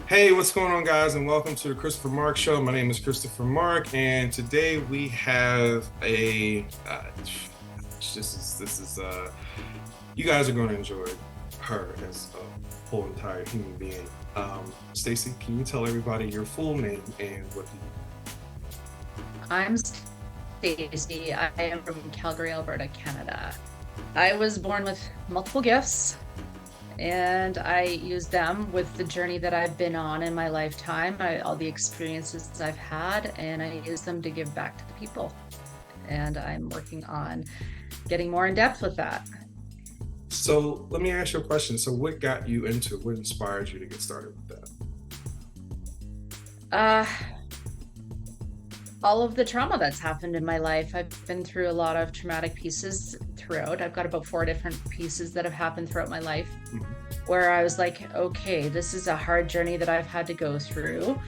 Hey, what's going on, guys, and welcome to the Christopher Mark Show. My name is Christopher Mark, and today we have you guys are going to enjoy her as a whole entire human being. Stacey, can you tell everybody your full name and what do I'm Stacey. I am from Calgary, Alberta, Canada. I was born with multiple gifts and I use them with the journey that I've been on in my lifetime, all the experiences I've had, and I use them to give back to the people. And I'm working on getting more in depth with that. So let me ask you a question. So what got you into it? What inspired you to get started with that? Uh, all of the trauma that's happened in my life. I've been through a lot of traumatic pieces throughout. I've got about four different pieces that have happened throughout my life Mhm. where I was like, okay, this is a hard journey that I've had to go through.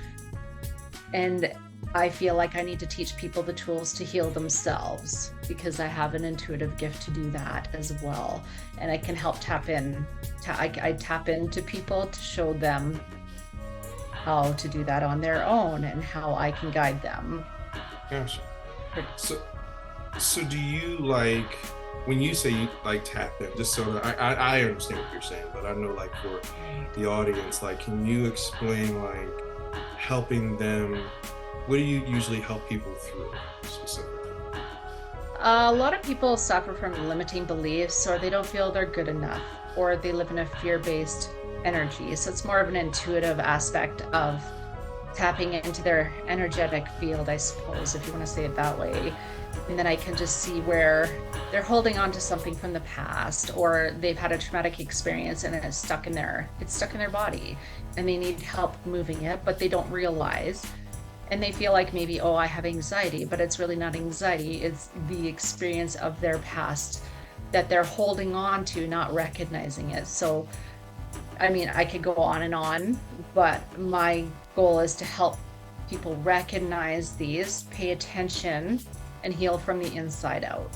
And I feel like I need to teach people the tools to heal themselves because I have an intuitive gift to do that as well. And I can help tap in. I tap into people to show them how to do that on their own and how I can guide them. Gotcha. So So do you like when you say you like tap in, just so that I understand what you're saying, but I know like for the audience, like can you explain like helping them, what do you usually help people through specifically? A lot of people suffer from limiting beliefs, or they don't feel they're good enough, or they live in a fear based energy. So it's more of an intuitive aspect of tapping into their energetic field, I suppose, if you want to say it that way. And then I can just see where they're holding on to something from the past, or they've had a traumatic experience and it's stuck in their body and they need help moving it, but they don't realize. And they feel like maybe, oh, I have anxiety, but it's really not anxiety. It's the experience of their past that they're holding on to, not recognizing it. So I mean, I could go on, but my goal is to help people recognize these, pay attention, and heal from the inside out.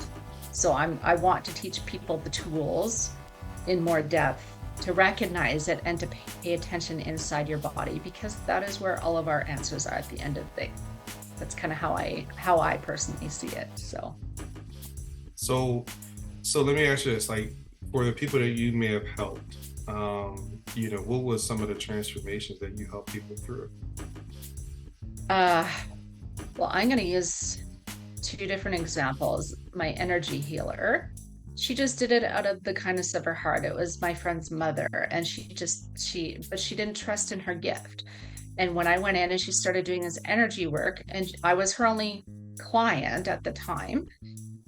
So I want to teach people the tools in more depth to recognize it and to pay attention inside your body because that is where all of our answers are at the end of the day. That's kind of how I personally see it. So So so let me ask you this, like for the people that you may have helped, what was some of the transformations that you helped people through? uh well, I'm going to use two different examples. My energy healer, she just did it out of the kindness of her heart. It was my friend's mother, and but she didn't trust in her gift. And when I went in and she started doing this energy work, and I was her only client at the time,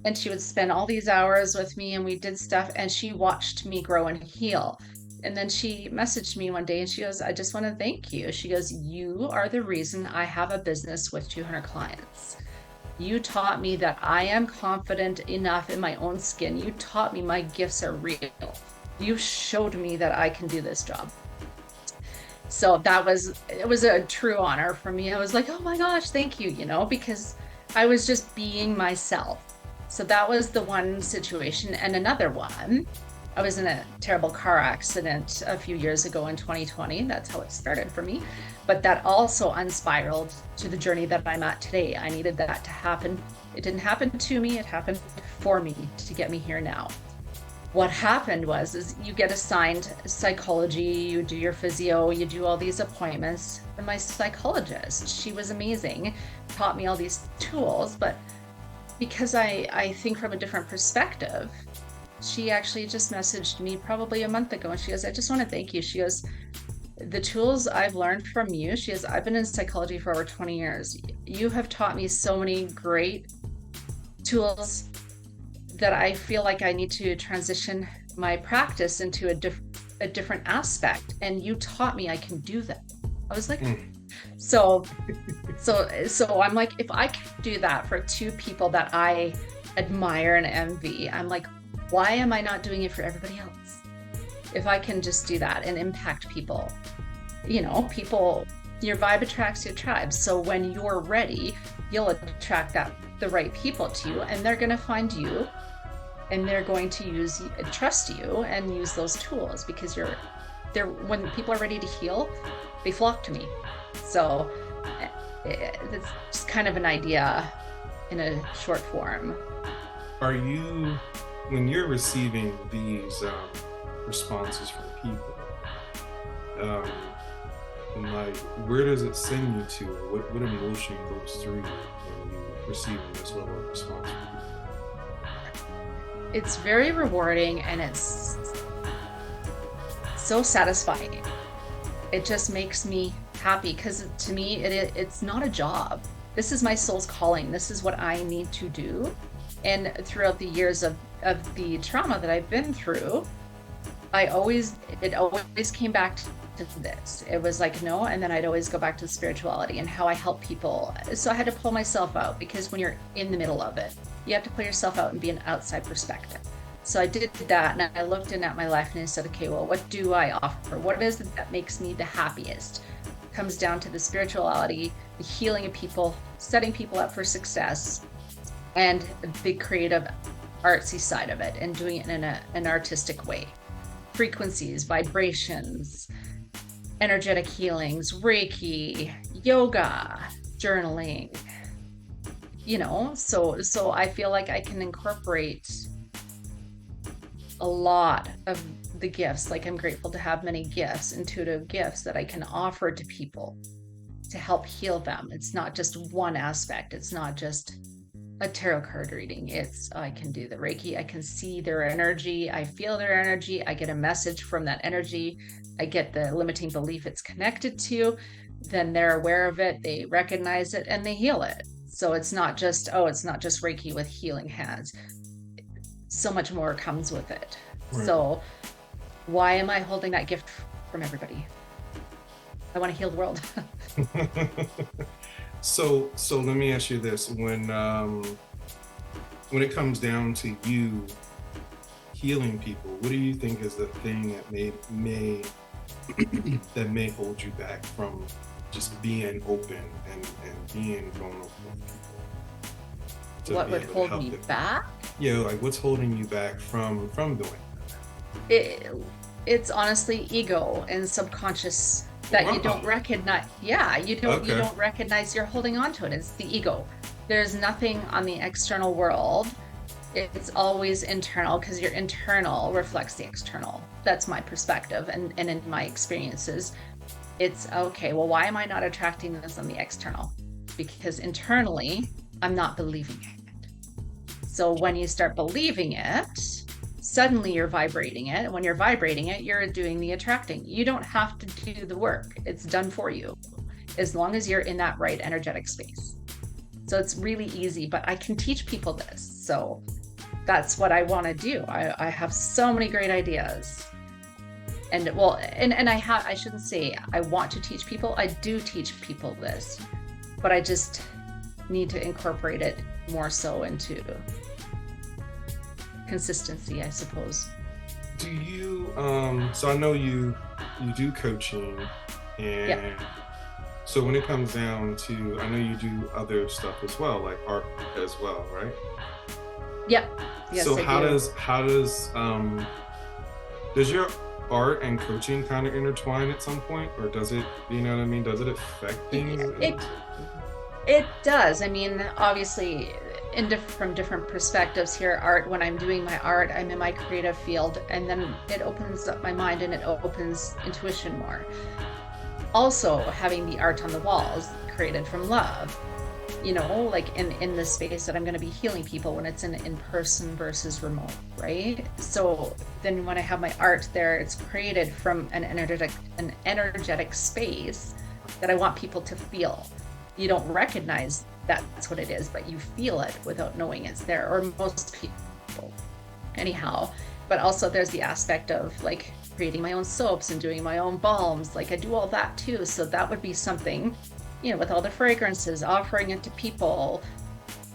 and she would spend all these hours with me and we did stuff, and she watched me grow and heal. And then she messaged me one day and she goes, I just want to thank you. She goes, you are the reason I have a business with 200 clients. You taught me that I am confident enough in my own skin. You taught me my gifts are real. You showed me that I can do this job. So it was a true honor for me. I was like, oh my gosh, thank you, because I was just being myself. So that was the one situation. And another one, I was in a terrible car accident a few years ago in 2020. That's how it started for me. But that also unspiraled to the journey that I'm at today. I needed that to happen. It didn't happen to me, it happened for me to get me here now. What happened was is you get assigned psychology, you do your physio, you do all these appointments. And my psychologist, she was amazing, taught me all these tools, but because I think from a different perspective, she actually just messaged me probably a month ago and she goes, I just want to thank you. She goes, the tools I've learned from you, she goes, I've been in psychology for over 20 years. You have taught me so many great tools that I feel like I need to transition my practice into a different aspect. And you taught me I can do that. I was like, Mm. so, so I'm like, if I can do that for two people that I admire and envy, I'm like, why am I not doing it for everybody else? If I can just do that and impact people, people, your vibe attracts your tribe. So when you're ready, you'll attract the right people to you, and they're going to find you, and they're going to trust you and use those tools because when people are ready to heal, they flock to me. So it's just kind of an idea in a short form. Are you, when you're receiving these responses from people, um, like, where does it send you to? What emotion goes through you when you're receiving this level of response from people? It's very rewarding and it's so satisfying. It just makes me happy because to me, it's not a job. This is my soul's calling. This is what I need to do. And throughout the years of the trauma that I've been through, it always came back to this. It was like, no, and then I'd always go back to the spirituality and how I help people. So I had to pull myself out because when you're in the middle of it, you have to pull yourself out and be an outside perspective. So I did that and I looked in at my life and I said, okay, well, what do I offer? What is it that makes me the happiest? It comes down to the spirituality, the healing of people, setting people up for success, and the creative artsy side of it and doing it in an artistic way. Frequencies, vibrations, energetic healings, Reiki, yoga, journaling, so I feel like I can incorporate a lot of the gifts. Like I'm grateful to have many gifts, intuitive gifts that I can offer to people to help heal them. It's not just one aspect. It's not just a tarot card reading. I can do the Reiki. I can see their energy. I feel their energy. I get a message from that energy. I get the limiting belief it's connected to. Then they're aware of it. They recognize it and they heal it. So it's not just Reiki with healing hands. So much more comes with it. Right. So why am I holding that gift from everybody? I want to heal the world. So let me ask you this: when it comes down to you healing people, what do you think is the thing that may hold you back from just being open and being vulnerable with people? What would hold me back? Yeah, like what's holding you back from doing that? It's honestly ego and subconscious that you don't recognize. Yeah, you don't recognize you're holding on to it. It's the ego. There's nothing on the external world. It's always internal because your internal reflects the external. That's my perspective and in my experiences. It's okay, well, why am I not attracting this on the external? Because internally, I'm not believing it. So when you start believing it, suddenly you're vibrating it. When you're vibrating it, you're doing the attracting. You don't have to do the work. It's done for you as long as you're in that right energetic space. So it's really easy, but I can teach people this. So that's what I want to do. I have so many great ideas. And I shouldn't say I want to teach people. I do teach people this, but I just need to incorporate it more so into consistency, I suppose. Do you so I know you do coaching, and yeah. So when it comes down to, I know you do other stuff as well, like art as well, right? Yeah. Yes, so how does your art and coaching kind of intertwine at some point, or does it, you know what I mean, does it affect things? It does. I mean, obviously from different perspectives here. Art, when I'm doing my art, I'm in my creative field, and then it opens up my mind and it opens intuition more. Also, having the art on the walls created from love, like in the space that I'm going to be healing people when it's in person versus remote, right? So then when I have my art there, it's created from an energetic space that I want people to feel. You don't recognize that's what it is, but you feel it without knowing it's there, or most people anyhow. But also there's the aspect of like creating my own soaps and doing my own balms. Like I do all that too. So that would be something, with all the fragrances, offering it to people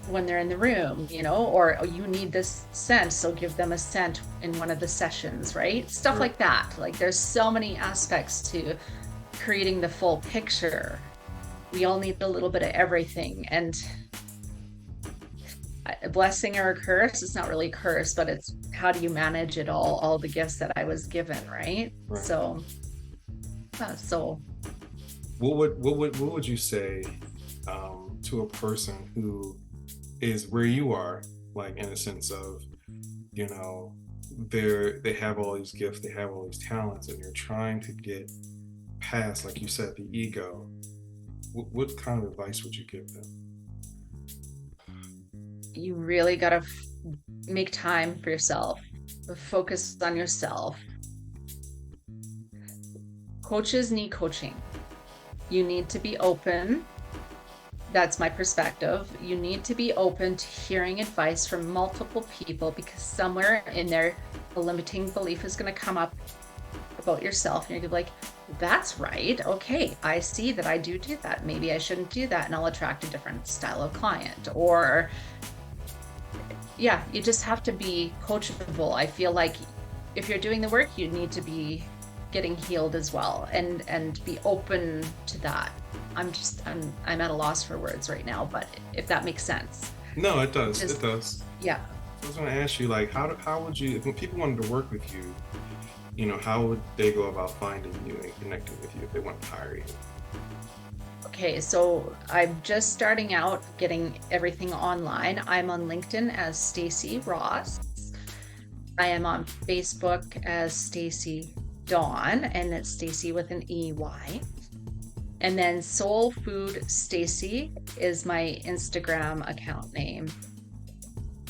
when they're in the room, or you need this scent, so give them a scent in one of the sessions, right? Stuff like that. Like there's so many aspects to creating the full picture. We all need a little bit of everything, and a blessing or a curse, it's not really a curse, but it's how do you manage it all the gifts that I was given, right? So So what would you say to a person who is where you are, like in a sense of, you know, they have all these gifts, they have all these talents, and you're trying to get past, like you said, the ego. What kind of advice would you give them? you really got to make time for yourself, focus on yourself. Coaches need coaching. You need to be open. That's my perspective. You need to be open to hearing advice from multiple people, because somewhere in there, a limiting belief is going to come up about yourself. And you're gonna be like, that's right. Okay, I see that I do that. Maybe I shouldn't do that. And I'll attract a different style of client. Or, yeah, you just have to be coachable. I feel like if you're doing the work, you need to be getting healed as well, and be open to that. I'm at a loss for words right now, but if that makes sense. No, it does. Just, It does. yeah. I was going to ask you, like, how would you, if when people wanted to work with you, you know, how would they go about finding you and connecting with you if they want to hire you? Okay, so I'm just starting out getting everything online. I'm on LinkedIn as Stacey Ross. I am on Facebook as Stacey Dawn, and it's Stacey with an EY. And then Soul Food Stacey is my Instagram account name.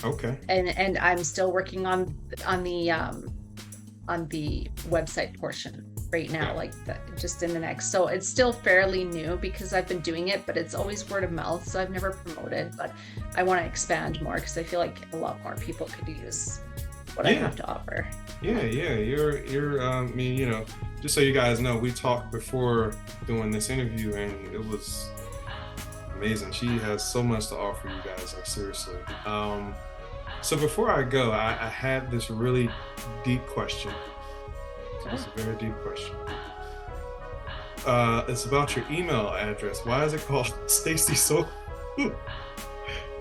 Okay. And I'm still working on the website portion right now, like just in the next. So it's still fairly new because I've been doing it, but it's always word of mouth. So I've never promoted, but I want to expand more because I feel like a lot more people could use what I have to offer. Yeah. You're. I mean, you know, just so you guys know, we talked before doing this interview, and it was amazing. She has so much to offer you guys, like seriously. So before I go, I had this really deep question. It's a very deep question. It's about your email address. Why is it called Stacey Soul?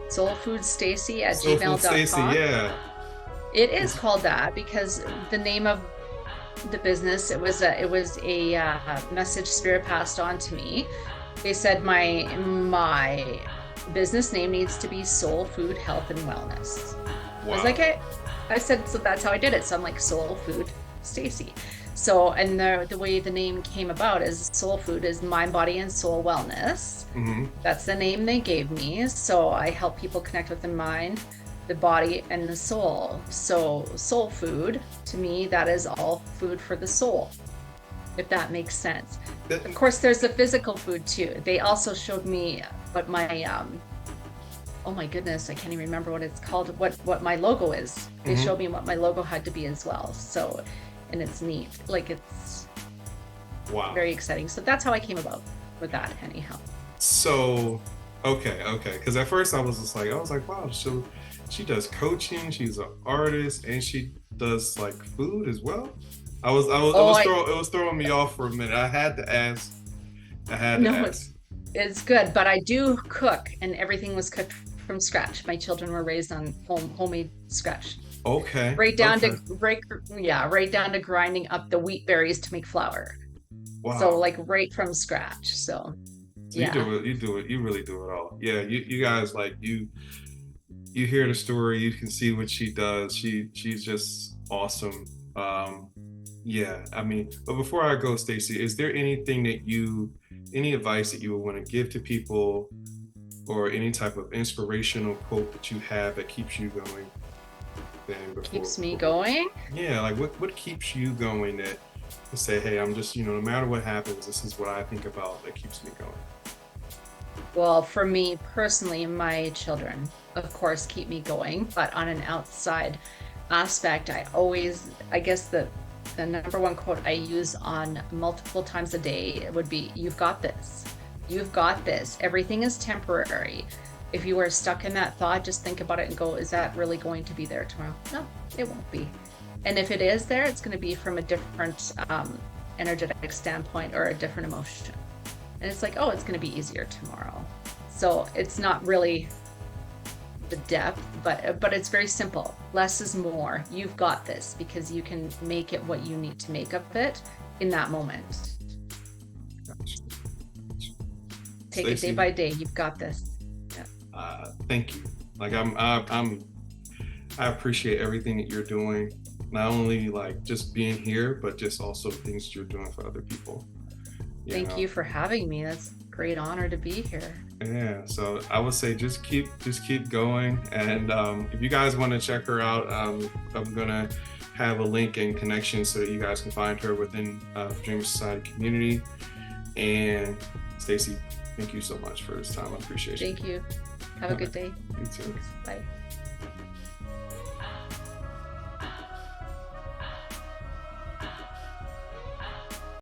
Soulfoodstacey at Soul Food gmail.com. Stacey, yeah. It is called that because the name of the business, it was a message Spirit passed on to me. They said my business name needs to be Soul Food Health and Wellness. Wow. I was like, hey, I said, so that's how I did it. So I'm like, Soul Food Stacey. So, and the way the name came about is Soul Food is mind, body, and soul wellness. Mm-hmm. That's the name they gave me. So I help people connect with the mind, the body, and the soul. So soul food, to me, that is all food for the soul, if that makes sense. Of course, there's the physical food too. They also showed me what my oh my goodness, I can't even remember what it's called, what my logo is. They showed me what my logo had to be as well. So, and it's neat. Like, it's very exciting. So that's how I came about with that anyhow. So, okay. Because at first I was like, wow, she does coaching, she's an artist, and she does like food as well. It was throwing me off for a minute. I had to ask. It's good, but I do cook, and everything was cooked from scratch. My children were raised on homemade scratch. Okay. Right down to grinding up the wheat berries to make flour. Wow. So like right from scratch. So yeah. You really do it all. Yeah, you guys, like, you hear the story, you can see what she does. She's just awesome. Yeah, I mean, but before I go, Stacey, is there any advice that you would want to give to people, or any type of inspirational quote that you have that keeps you going? Keeps me going? Yeah, like what keeps you going, that to say, hey, I'm just, no matter what happens, this is what I think about that keeps me going? Well, for me personally, my children, of course, keep me going. But on an outside aspect, I guess the number one quote I use on multiple times a day would be, you've got this. You've got this. Everything is temporary. If you are stuck in that thought, just think about it and go, is that really going to be there tomorrow? No, it won't be. And if it is there, it's going to be from a different energetic standpoint or a different emotion. And it's like, oh, it's going to be easier tomorrow. So it's not really the depth, but it's very simple. Less is more. You've got this, because you can make it what you need to make of it in that moment. Take it day Stacey, by day. You've got this. Yeah. thank you. Like I appreciate everything that you're doing. Not only like just being here, but just also things that you're doing for other people. Thank you for having me. That's a great honor to be here. Yeah, so I would say just keep going, and if you guys want to check her out, I'm gonna have a link and connection so that you guys can find her within Dream Society community. And Stacey, thank you so much for this time. I appreciate it. Thank you. Have a good day. You too. Bye.